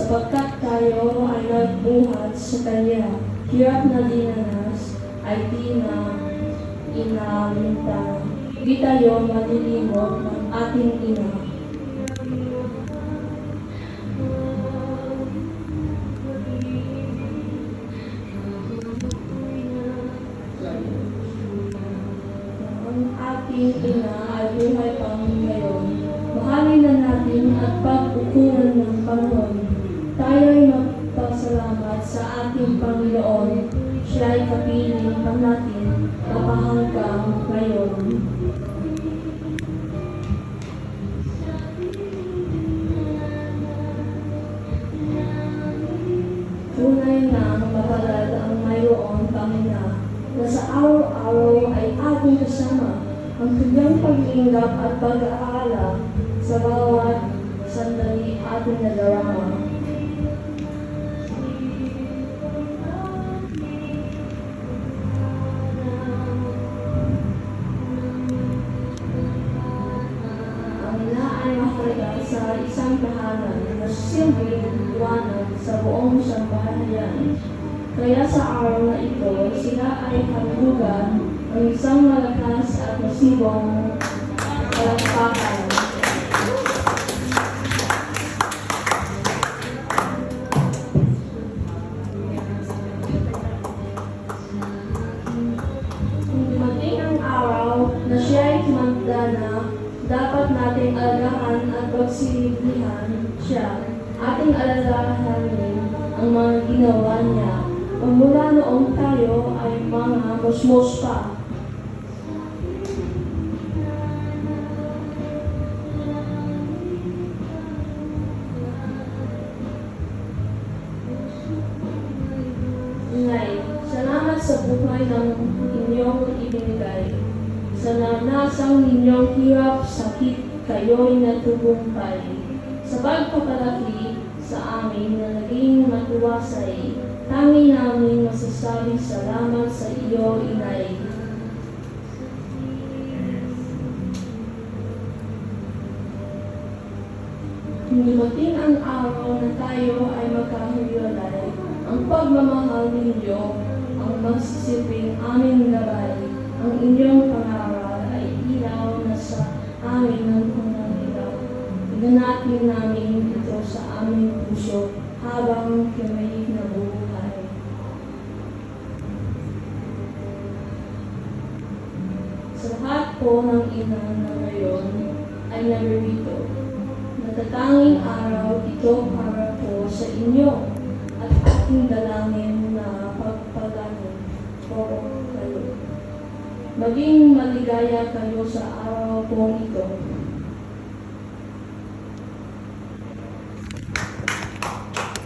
sapagkat tayo ay nagbuhat sa Kanya. Hirap na dinanas ay di na inalinta. Di tayo malilimot ng ating ina. Ang ating ina ay buhay pang ngayon. Mahalin na natin at pag-ukuran ng Panginoon. Tayo'y magpasalamat sa ating Panginoon. Siya'y kapiling pa natin kapahanggang ngayon. Tunay na mapalad ang mayroon kami na sa araw-araw ay ating kasama ang kanyang pag-iinggap at pag-aalala sa bawat sandali ating nadarama. Ang ina ay mahalaga sa isang tahanan na silbing liwanag sa buong sambahayan. Kaya sa araw na ito, sila ay handhugan ng isang malakas at masibong palakpakan. Kung dumating ang araw na siya ay magdana, dapat nating alagahan at pagsilihan siya. Ating alalahanin ang mga ginawa niya. Mula noong tayo ay mga musmos pa. Inay, salamat sa buhay ng inyong ibinigay. Sa nanasang ninyong hirap, sakit, kayo'y natugumpay. Sa pagpapalaki sa amin na naging matuwasay, tangi namin masasabi salamat sa iyo, Inay. Dumating ang araw na tayo ay magkahiwalay. Ang pagmamahal ninyo ang magsisilbing aming gabay. Ang inyong pangaral ay ilaw na sa amin ng panganilaw. Iganatin namin ito sa aming puso habang kami nabubuhay. Sa lahat po ng ina na ngayon ay naririto. Natatanging araw ito para po sa inyo at ating dalangin na pagpagaling po kayo. Maging maligaya kayo sa araw po ito.